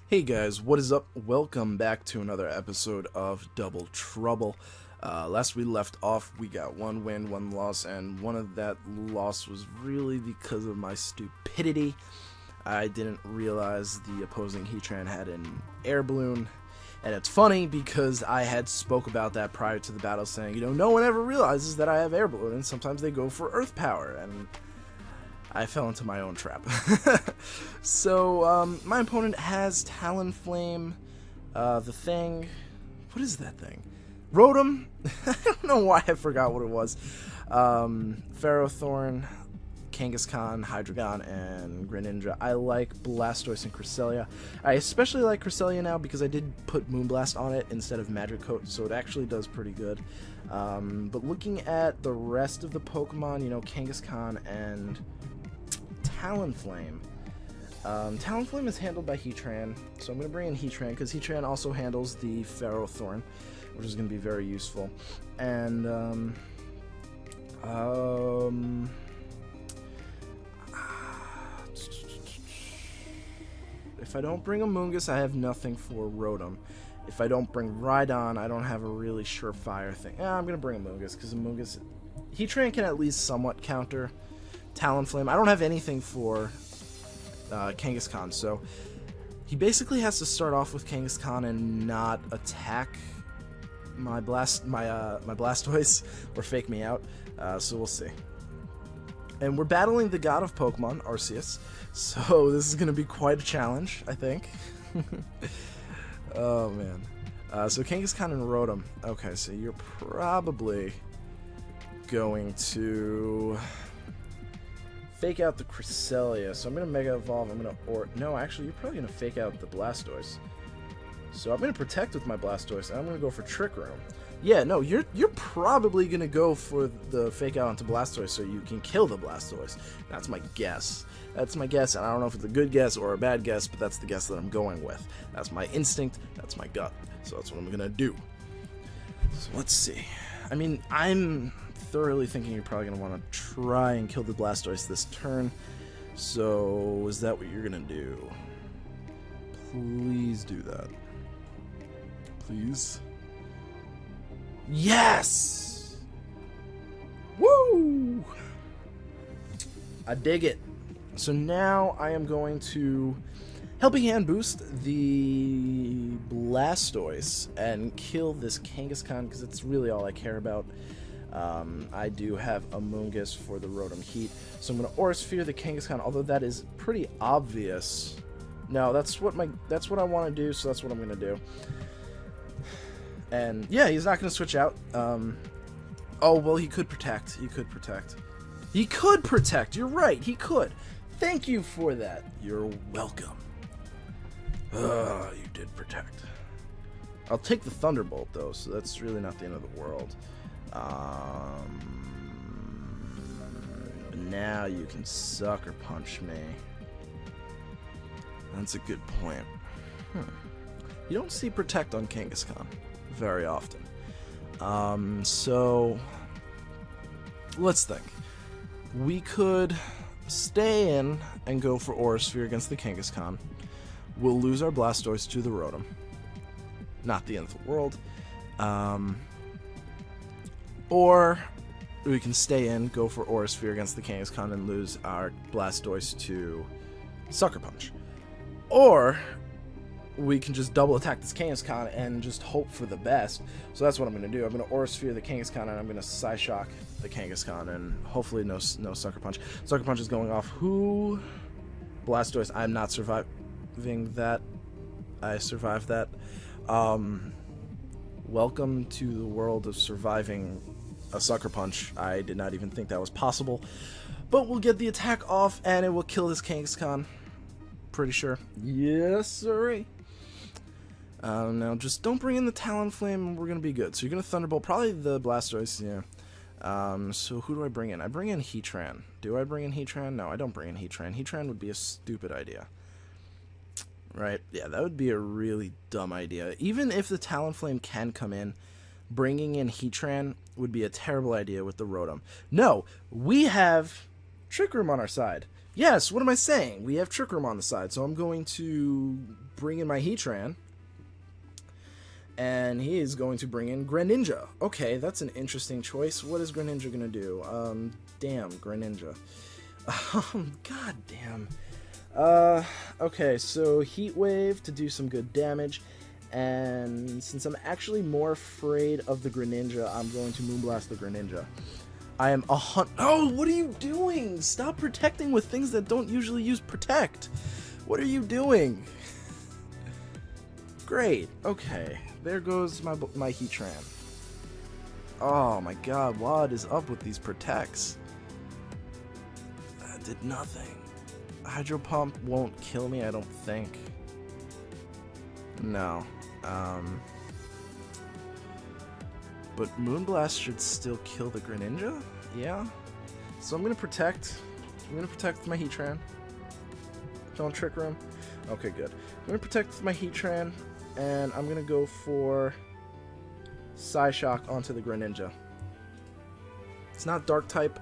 Hey guys, what is up? Welcome back to another episode of Double Trouble. Last we left off, we got one win, one loss, and one of that loss was really because of my stupidity. I didn't realize the opposing Heatran had an air balloon, and it's funny because I had spoke about that prior to the battle, saying, no one ever realizes that I have air balloon, and sometimes they go for earth power, and I fell into my own trap. So, my opponent has Talonflame, the thing, what is that thing? Rotom? I don't know why I forgot what it was. Ferrothorn, Kangaskhan, Hydreigon, and Greninja. I like Blastoise and Cresselia. I especially like Cresselia now because I did put Moonblast on it instead of Magic Coat, so it actually does pretty good. But looking at the rest of the Pokemon, Kangaskhan and Talonflame. Talonflame is handled by Heatran, so I'm going to bring in Heatran because Heatran also handles the Ferrothorn, which is going to be very useful. And if I don't bring a Mungus, I have nothing for Rotom. If I don't bring Rhydon, I don't have a really surefire thing. I'm going to bring a Mungus because a Mungus, Heatran can at least somewhat counter Talonflame. I don't have anything for Kangaskhan, so he basically has to start off with Kangaskhan and not attack my Blastoise or fake me out. So we'll see. And we're battling the god of Pokemon, Arceus. So this is going to be quite a challenge, I think. Oh man. So Kangaskhan and Rotom. Okay, so you're probably going to fake out the Cresselia, so I'm going to Mega Evolve, no, actually, you're probably going to fake out the Blastoise. So I'm going to Protect with my Blastoise, and I'm going to go for Trick Room. Yeah, no, you're probably going to go for the fake out onto Blastoise so you can kill the Blastoise. That's my guess. That's my guess, and I don't know if it's a good guess or a bad guess, but that's the guess that I'm going with. That's my instinct, that's my gut, so that's what I'm going to do. So let's see. I mean, I'm thoroughly thinking you're probably going to want to try and kill the Blastoise this turn. So, is that what you're going to do? Please do that. Please. Yes! Woo! I dig it. So now I am going to Helping Hand boost the Blastoise and kill this Kangaskhan because it's really all I care about. I do have a Mungus for the Rotom Heat, so I'm going to Aura Sphere the Kangaskhan, although that is pretty obvious. No, that's what I want to do, so that's what I'm going to do. And yeah, he's not going to switch out. Oh, well, he could protect. He could protect. He could protect. You're right. He could. Thank you for that. You're welcome. You did protect. I'll take the Thunderbolt, though, so that's really not the end of the world. But now you can Sucker Punch me. That's a good point. You don't see Protect on Kangaskhan very often. So let's think. We could stay in and go for Aura Sphere against the Kangaskhan. We'll lose our Blastoise to the Rotom. Not the end of the world. Or we can stay in, go for Aura Sphere against the Kangaskhan, and lose our Blastoise to Sucker Punch. Or we can just double attack this Kangaskhan and just hope for the best. So that's what I'm going to do. I'm going to Aura Sphere the Kangaskhan, and I'm going to Psyshock the Kangaskhan, and hopefully no Sucker Punch. Sucker Punch is going off who? Blastoise. I'm not surviving that. I survived that. Welcome to the world of surviving a Sucker Punch. I did not even think that was possible. But we'll get the attack off, and it will kill this Kangaskhan. Pretty sure. Yes, sirree. Now, just don't bring in the Talonflame, and we're going to be good. So you're going to Thunderbolt, probably the Blastoise, yeah. So who do I bring in? I bring in Heatran. Do I bring in Heatran? No, I don't bring in Heatran. Heatran would be a stupid idea. Right? Yeah, that would be a really dumb idea. Even if the Talonflame can come in, bringing in Heatran would be a terrible idea with the Rotom. No, we have Trick Room on our side. Yes, what am I saying? We have Trick Room on the side, so I'm going to bring in my Heatran. And he is going to bring in Greninja. Okay, that's an interesting choice. What is Greninja going to do? Damn, Greninja. God damn. Okay, so Heat Wave to do some good damage. And since I'm actually more afraid of the Greninja, I'm going to Moonblast the Greninja. I am Oh, what are you doing? Stop protecting with things that don't usually use Protect. What are you doing? Great. Okay. There goes my Heatran. Oh my god, what is up with these Protects? That did nothing. Hydro Pump won't kill me, I don't think. No. But Moonblast should still kill the Greninja? Yeah. So I'm gonna protect. I'm gonna protect my Heatran. Don't Trick Room. Okay, good. I'm gonna protect my Heatran. And I'm going to go for Psyshock onto the Greninja. It's not Dark type,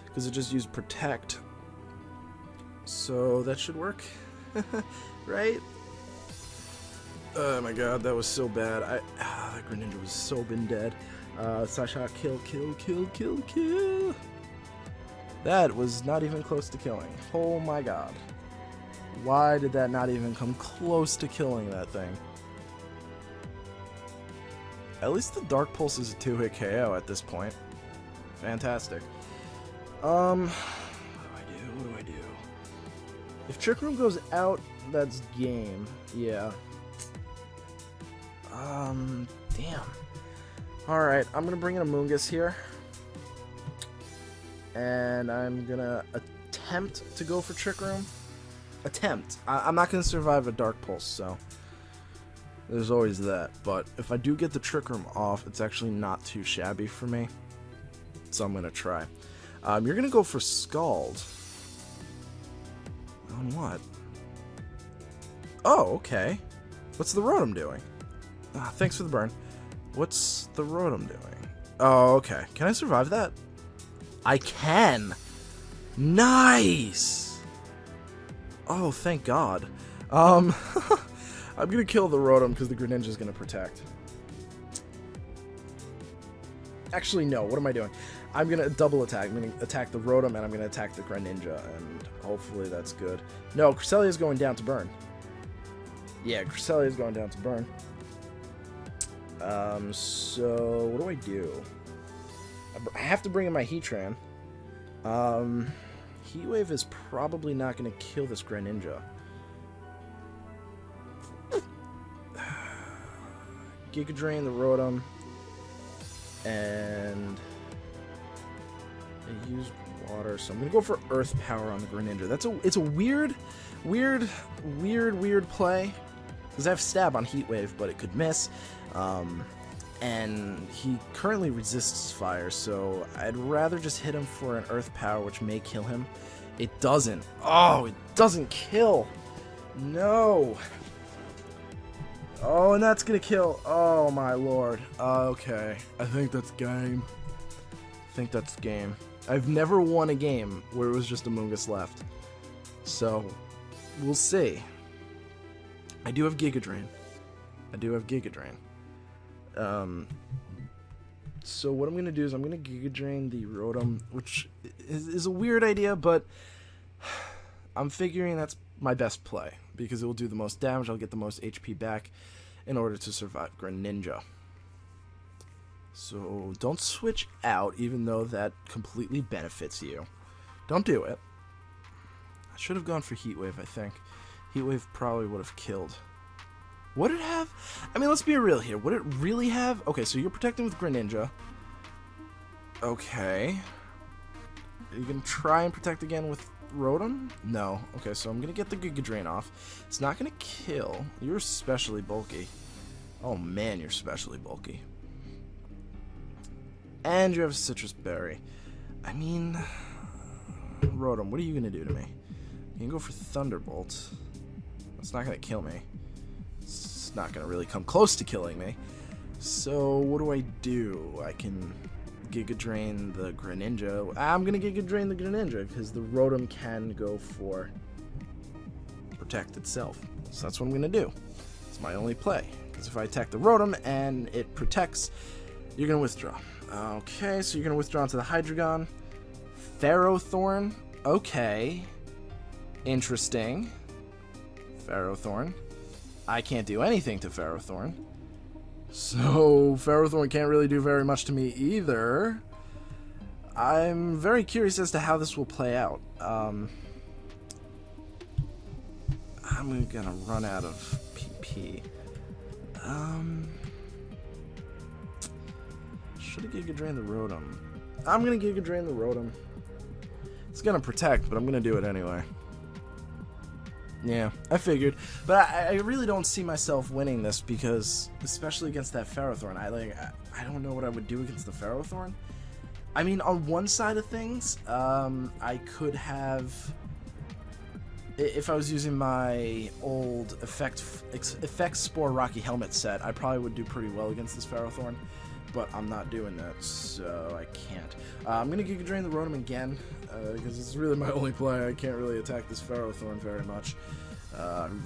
because it just used Protect. So that should work. Right? Oh my god, that was so bad. That Greninja was so been dead. Psyshock, kill. That was not even close to killing. Oh my god. Why did that not even come close to killing that thing? At least the Dark Pulse is a 2-hit KO at this point. Fantastic. What do I do? If Trick Room goes out, that's game. Yeah. Damn. Alright, I'm gonna bring in a Moongus here. And I'm gonna attempt to go for Trick Room. Attempt. I'm not gonna survive a Dark Pulse, so there's always that. But if I do get the Trick Room off, it's actually not too shabby for me. So I'm gonna try. You're gonna go for Scald. On what? Oh, okay. What's the Rotom doing? Thanks for the burn. What's the Rotom doing? Oh, okay. Can I survive that? I can! Nice! Oh, thank God. I'm gonna kill the Rotom because the Greninja's gonna protect. Actually, no. What am I doing? I'm gonna double attack. I'm gonna attack the Rotom and I'm gonna attack the Greninja, and hopefully that's good. No, Cresselia's going down to burn. Yeah, Cresselia's going down to burn. So what do I do? I have to bring in my Heatran. Heat Wave is probably not going to kill this Greninja. Giga Drain the Rotom. And I use water, so I'm going to go for Earth Power on the Greninja. It's a weird play. Because I have Stab on Heat Wave, but it could miss. And he currently resists fire, so I'd rather just hit him for an Earth Power, which may kill him. It doesn't. Oh, it doesn't kill. No. Oh, and that's gonna kill. Oh, my lord. Okay. I think that's game. I've never won a game where it was just a Moongus left. So, we'll see. I do have Giga Drain. So what I'm going to do is I'm going to Giga Drain the Rotom, which is a weird idea, but I'm figuring that's my best play, because it will do the most damage, I'll get the most HP back in order to survive Greninja. So don't switch out, even though that completely benefits you. Don't do it. I should have gone for Heat Wave, I think. Heat Wave probably would have killed. Would it have? I mean, let's be real here. Would it really have? Okay, so you're protecting with Greninja. Okay. Are you going to try and protect again with Rotom? No. Okay, so I'm going to get the Giga Drain off. It's not going to kill. You're especially bulky. Oh, man, you're especially bulky. And you have a Citrus Berry. I mean, Rotom, what are you going to do to me? You can go for Thunderbolt. That's not going to kill me. It's not going to really come close to killing me. So, what do? I can Giga Drain the Greninja. I'm going to Giga Drain the Greninja because the Rotom can go for protect itself. So that's what I'm going to do. It's my only play. Because if I attack the Rotom and it protects, you're going to withdraw. Okay, so you're going to withdraw into the Hydreigon. Ferrothorn. Okay. Interesting. Ferrothorn. I can't do anything to Ferrothorn. So Ferrothorn can't really do very much to me either. I'm very curious as to how this will play out. I'm gonna run out of PP. Should have Giga Drained the Rotom. I'm gonna Giga Drain the Rotom. It's gonna protect, but I'm gonna do it anyway. Yeah, I figured. But I really don't see myself winning this because, especially against that Ferrothorn, I don't know what I would do against the Ferrothorn. I mean, on one side of things, I could have, if I was using my old Effect Spore Rocky Helmet set, I probably would do pretty well against this Ferrothorn. But I'm not doing that, so I can't. I'm going to Giga Drain the Rotom again, because it's really my only play. I can't really attack this Ferrothorn very much.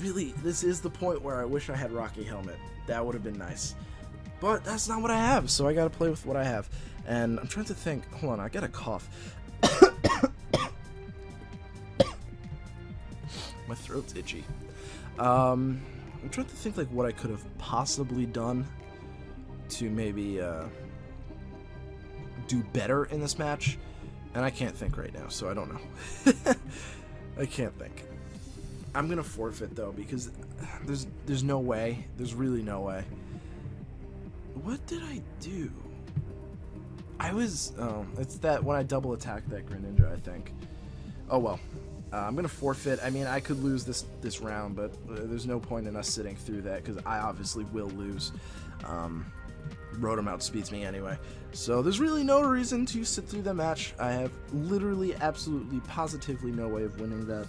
Really, this is the point where I wish I had Rocky Helmet. That would have been nice. But that's not what I have, so I got to play with what I have. And I'm trying to think. Hold on, I got a cough. My throat's itchy. I'm trying to think like what I could have possibly done to maybe do better in this match, and I can't think right now, so I don't know. I can't think. I'm gonna forfeit though because there's no way. There's really no way. What did I do? It's that when I double attacked that Greninja, I think. Oh well. I'm gonna forfeit. I mean, I could lose this round, but there's no point in us sitting through that because I obviously will lose. Rotom outspeeds me anyway, so there's really no reason to sit through the match. I have literally, absolutely, positively no way of winning that,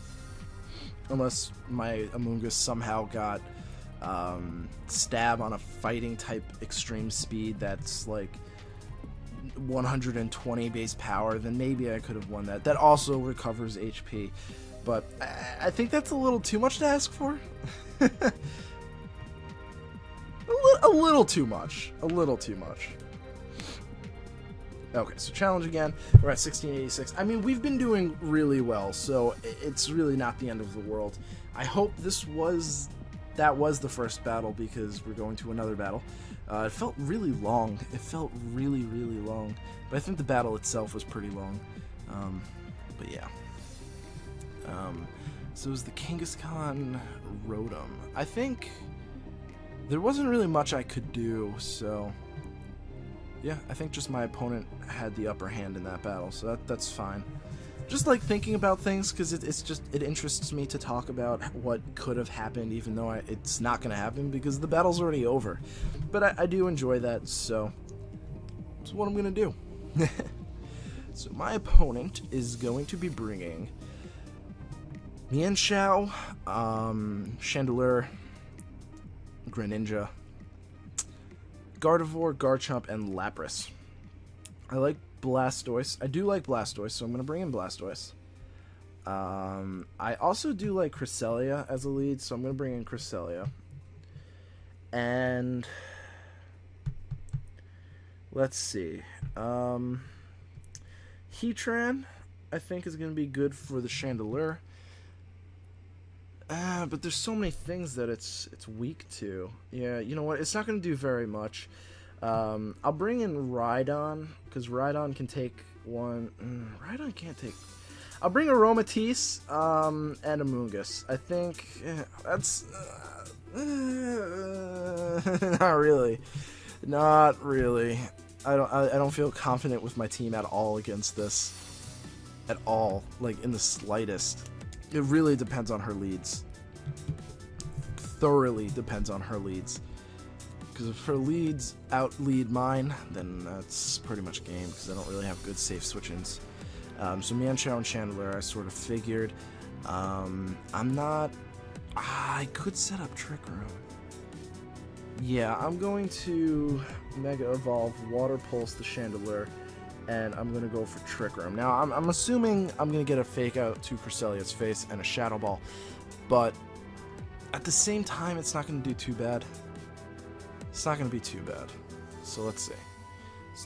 unless my Amoonguss somehow got stab on a fighting type extreme speed that's like 120 base power, then maybe I could have won that. That also recovers HP, but I think that's a little too much to ask for. A little too much. A little too much. Okay, so challenge again. We're at 1686. I mean, we've been doing really well, so it's really not the end of the world. I hope that was the first battle because we're going to another battle. It felt really long. It felt really, really long. But I think the battle itself was pretty long. But yeah. So it was the Kangaskhan Rotom. I think there wasn't really much I could do, so yeah, I think just my opponent had the upper hand in that battle, so that's fine. Just like thinking about things, because it interests me to talk about what could have happened, even though it's not going to happen, because the battle's already over. But I do enjoy that, so that's what I'm going to do. So my opponent is going to be bringing Mienshao, Chandelure, Greninja, Gardevoir, Garchomp, and Lapras. I like Blastoise. I do like Blastoise, so I'm going to bring in Blastoise. I also do like Cresselia as a lead, so I'm going to bring in Cresselia. And let's see. Heatran, I think, is going to be good for the Chandelure. But there's so many things that it's weak to. Yeah, you know what? It's not going to do very much. I'll bring in Rhydon, because Rhydon can take one... Rhydon can't take... I'll bring Aromatisse, and Amoonguss. I think that's... not really. Not really. I don't feel confident with my team at all against this. At all. Like, in the slightest. It really depends on her leads. Thoroughly depends on her leads. Because if her leads out-lead mine, then that's pretty much game, because I don't really have good safe switch-ins. So Mienshao and Chandelure, I sort of figured. I'm not... I could set up Trick Room. Yeah, I'm going to Mega Evolve, Water Pulse the Chandelure, and I'm going to go for Trick Room. Now, I'm assuming I'm going to get a Fake Out to Cresselia's face and a Shadow Ball, but at the same time, it's not going to do too bad. It's not going to be too bad. So let's see.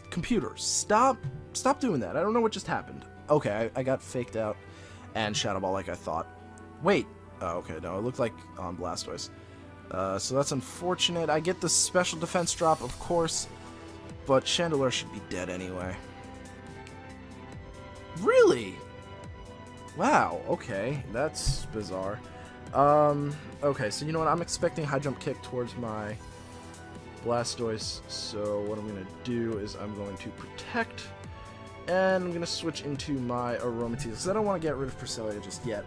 Computer, stop doing that. I don't know what just happened. Okay, I got faked out and Shadow Ball like I thought. Wait. Oh, okay, no, it looked like on Blastoise. So that's unfortunate. I get the special defense drop, of course, but Chandelure should be dead anyway. Really? Wow, okay, that's bizarre. Okay, so you know what? I'm expecting high jump kick towards my Blastoise, so what I'm going to do is I'm going to protect, and I'm going to switch into my Aromatisse, because I don't want to get rid of Cresselia just yet.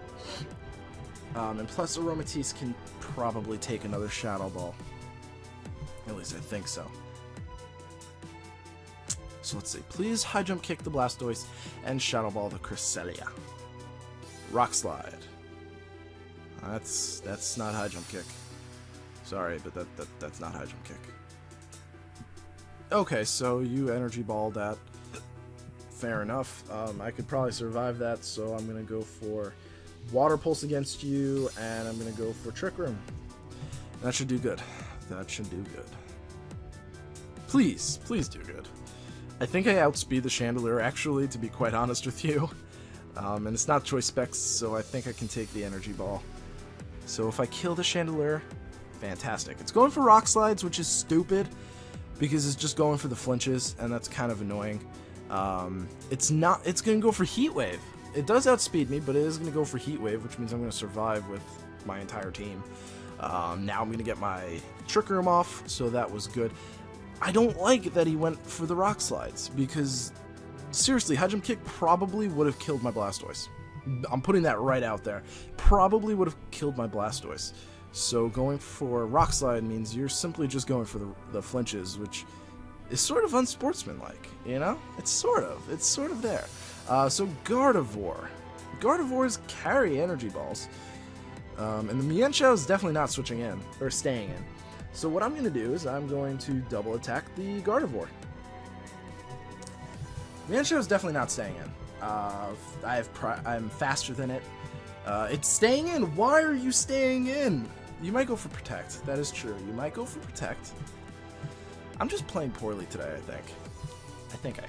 And plus Aromatisse can probably take another Shadow Ball. At least I think so. So let's see. Please high jump kick the Blastoise and Shadow Ball the Cresselia. Rock Slide. That's not high jump kick. Sorry, but that's not high jump kick. Okay, so you Energy Ball that. Fair enough. I could probably survive that, so I'm gonna go for Water Pulse against you, and I'm gonna go for Trick Room. That should do good. That should do good. Please do good. I think I outspeed the Chandelure, actually, to be quite honest with you. And it's not Choice Specs, so I think I can take the Energy Ball. So if I kill the Chandelure, fantastic. It's going for Rock Slides, which is stupid, because it's just going for the flinches, and that's kind of annoying. It's going to go for Heat Wave. It does outspeed me, but it is going to go for Heat Wave, which means I'm going to survive with my entire team. Now I'm going to get my Trick Room off, so that was good. I don't like that he went for the Rock Slides, because seriously, High Jump Kick probably would have killed my Blastoise. I'm putting that right out there. Probably would have killed my Blastoise. So going for Rock Slide means you're simply just going for the flinches, which is sort of unsportsmanlike, you know? It's sort of there. So Gardevoir. Gardevoirs carry Energy Balls. And the Mienshao is definitely not switching in, or staying in. So what I'm going to do is I'm going to double attack the Gardevoir. Mienshao is definitely not staying in. I'm faster than it. It's staying in. Why are you staying in? You might go for Protect. That is true. You might go for Protect. I'm just playing poorly today, I think. I think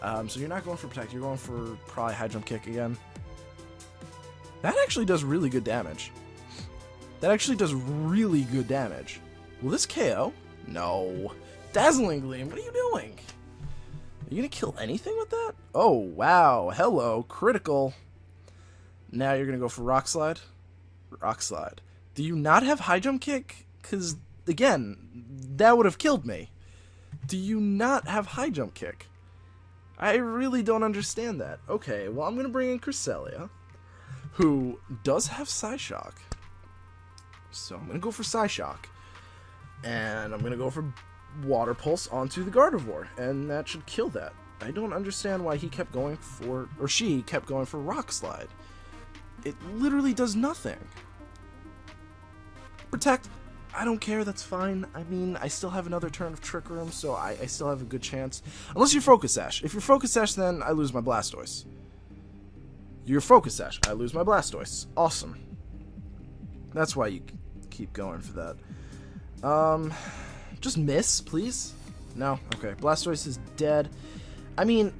I am. So you're not going for Protect. You're going for probably High Jump Kick again. That actually does really good damage. That actually does really good damage. Will this KO? No. Dazzling Gleam, what are you doing? Are you going to kill anything with that? Oh, wow. Hello. Critical. Now you're going to go for Rock Slide? Rock Slide. Do you not have High Jump Kick? Because, again, that would have killed me. Do you not have High Jump Kick? I really don't understand that. Okay, well, I'm going to bring in Cresselia, who does have Psyshock. So I'm going to go for Psyshock. And I'm going to go for Water Pulse onto the Gardevoir. And that should kill that. I don't understand why he kept going for, or she kept going for Rock Slide. It literally does nothing. Protect. I don't care, that's fine. I mean, I still have another turn of Trick Room, so I still have a good chance. Unless you're Focus Sash. If you're Focus Sash, then I lose my Blastoise. You're Focus Sash. I lose my Blastoise. Awesome. That's why you keep going for that. Just miss, please? No? Okay. Blastoise is dead. I mean,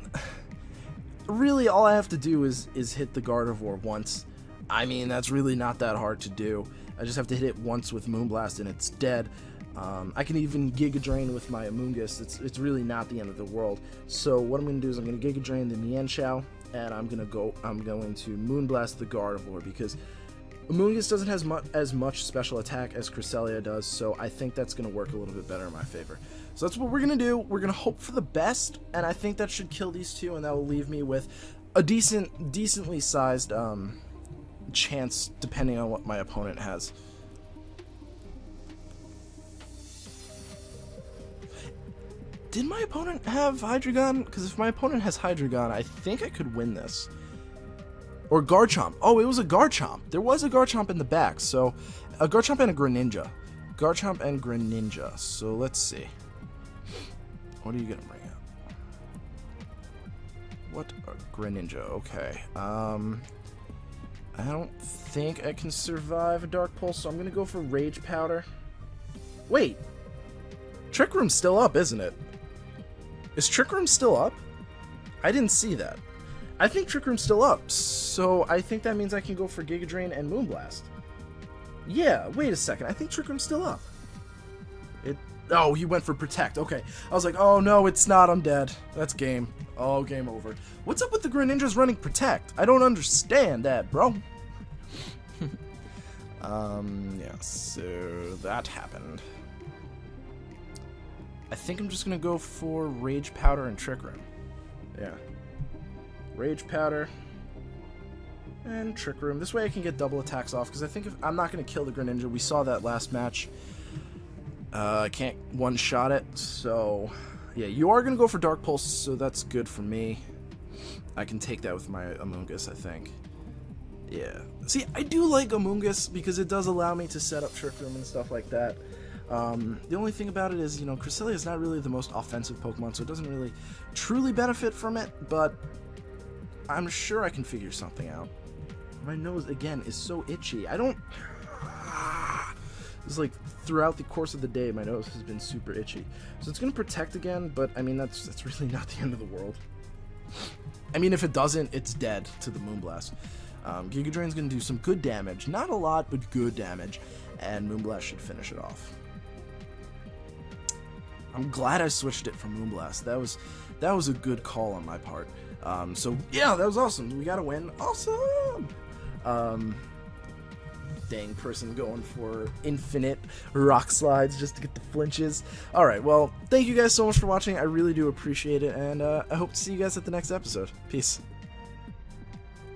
really all I have to do is hit the Gardevoir once. I mean, that's really not that hard to do. I just have to hit it once with Moonblast and it's dead. I can even Giga Drain with my Amoonguss. It's really not the end of the world. So what I'm going to do is I'm going to Giga Drain the Mienshao, and I'm going to Moonblast the Gardevoir, because Amoonguss doesn't have as much special attack as Cresselia does, so I think that's going to work a little bit better in my favor. So that's what we're going to do. We're going to hope for the best, and I think that should kill these two, and that will leave me with a decently sized chance, depending on what my opponent has. Did my opponent have Hydreigon? Because if my opponent has Hydreigon, I think I could win this. Or Garchomp. Oh, it was a Garchomp. There was a Garchomp in the back. So, a Garchomp and a Greninja. Garchomp and Greninja. So, let's see. What are you going to bring out? What? Greninja. Okay. I don't think I can survive a Dark Pulse, so I'm going to go for Rage Powder. Wait. Trick Room's still up, isn't it? Is Trick Room still up? I didn't see that. I think Trick Room's still up, so I think that means I can go for Giga Drain and Moonblast. Yeah, wait a second. I think Trick Room's still up. Oh, he went for Protect. Okay. I was like, oh no, it's not. I'm dead. That's game. Oh, game over. What's up with the Greninjas running Protect? I don't understand that, bro. Yeah, so that happened. I think I'm just gonna go for Rage Powder and Trick Room. Yeah. Rage Powder and Trick Room. This way I can get double attacks off, because I think if I'm not gonna kill the Greninja. We saw that last match. I can't one-shot it, so yeah, you are going to go for Dark Pulse, so that's good for me. I can take that with my Amoonguss, I think. Yeah. See, I do like Amoonguss because it does allow me to set up Trick Room and stuff like that. The only thing about it is, you know, Cresselia is not really the most offensive Pokemon, so it doesn't really truly benefit from it, but I'm sure I can figure something out. My nose, again, is so itchy. I don't... It's like throughout the course of the day, my nose has been super itchy. So it's going to Protect again, but I mean, that's really not the end of the world. I mean, if it doesn't, it's dead to the Moonblast. Giga Drain's going to do some good damage. Not a lot, but good damage. And Moonblast should finish it off. I'm glad I switched it from Moonblast. That was a good call on my part. So yeah, that was awesome. We got a win. Awesome! Dang person going for infinite rock slides just to get the flinches. Alright, well, thank you guys so much for watching. I really do appreciate it, and I hope to see you guys at the next episode. Peace.